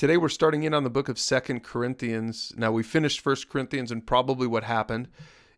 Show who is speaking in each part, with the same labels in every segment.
Speaker 1: Today we're starting in on the book of 2 Corinthians. Now we finished 1 Corinthians, and probably what happened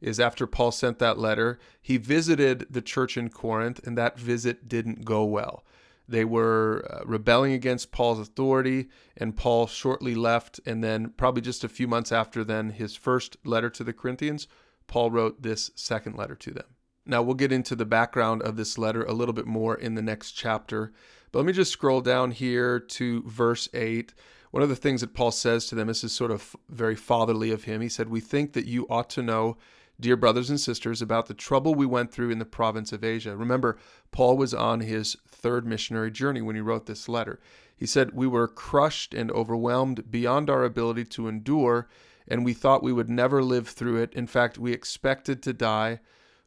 Speaker 1: is after Paul sent that letter, he visited the church in Corinth, and that visit didn't go well. They were rebelling against Paul's authority, and Paul shortly left, and then probably just a few months after then, his first letter to the Corinthians, Paul wrote this second letter to them. Now we'll get into the background of this letter a little bit more in the next chapter, but let me just scroll down here to verse 8. One of the things that Paul says to them, this is sort of very fatherly of him. He said, "We think that you ought to know, dear brothers and sisters, about the trouble we went through in the province of Asia." Remember, Paul was on his third missionary journey when he wrote this letter. He said, "We were crushed and overwhelmed beyond our ability to endure, and we thought we would never live through it. In fact, we expected to die.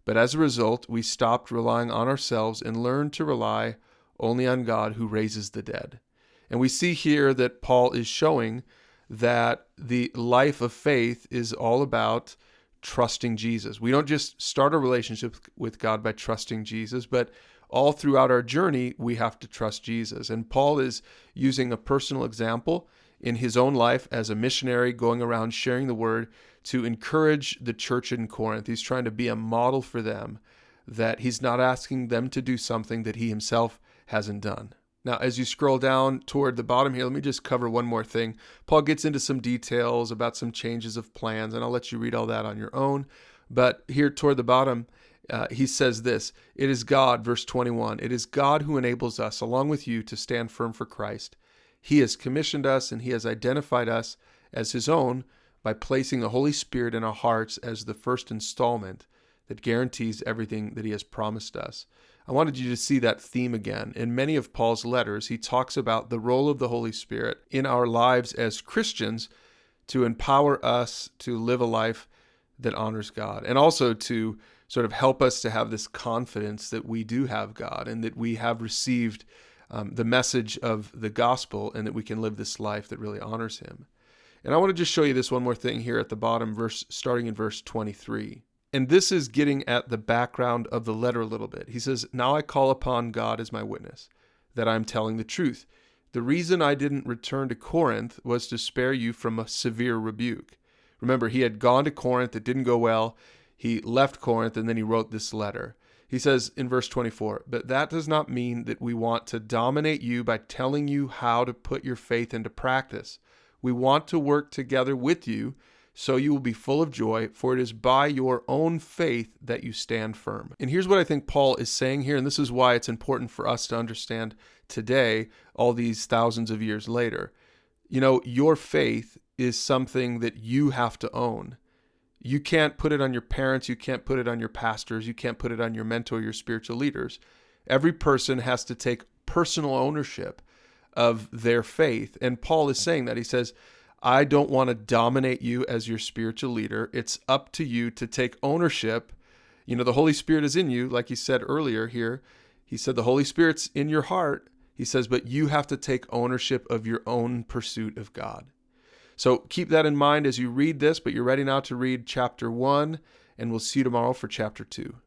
Speaker 1: But as a result, we stopped relying on ourselves and learned to rely only on God who raises the dead." And we see here that Paul is showing that the life of faith is all about trusting Jesus. We don't just start a relationship with God by trusting Jesus, but all throughout our journey, we have to trust Jesus. And Paul is using a personal example in his own life as a missionary going around sharing the word to encourage the church in Corinth. He's trying to be a model for them, that he's not asking them to do something that he himself hasn't done. Now, as you scroll down toward the bottom here, let me just cover one more thing. Paul gets into some details about some changes of plans, and I'll let you read all that on your own. But here toward the bottom, he says this, "It is God," verse 21, "it is God who enables us, along with you, to stand firm for Christ. He has commissioned us, and he has identified us as his own by placing the Holy Spirit in our hearts as the first installment that guarantees everything that he has promised us." I wanted you to see that theme again. In many of Paul's letters, he talks about the role of the Holy Spirit in our lives as Christians to empower us to live a life that honors God, and also to sort of help us to have this confidence that we do have God and that we have received the message of the gospel and that we can live this life that really honors him. And I want to just show you this one more thing here at the bottom, starting in verse 23. And this is getting at the background of the letter a little bit. He says, "Now I call upon God as my witness, that I am telling the truth. The reason I didn't return to Corinth was to spare you from a severe rebuke." Remember, he had gone to Corinth. It didn't go well. He left Corinth, and then he wrote this letter. He says in verse 24, "But that does not mean that we want to dominate you by telling you how to put your faith into practice. We want to work together with you so you will be full of joy, for it is by your own faith that you stand firm." And here's what I think Paul is saying here, and this is why it's important for us to understand today, all these thousands of years later. You know, your faith is something that you have to own. You can't put it on your parents, you can't put it on your pastors, you can't put it on your mentor, your spiritual leaders. Every person has to take personal ownership of their faith. And Paul is saying that. He says, I don't want to dominate you as your spiritual leader. It's up to you to take ownership. You know, the Holy Spirit is in you, like he said earlier here. He said the Holy Spirit's in your heart. He says, but you have to take ownership of your own pursuit of God. So keep that in mind as you read this, but you're ready now to read chapter 1, and we'll see you tomorrow for chapter 2.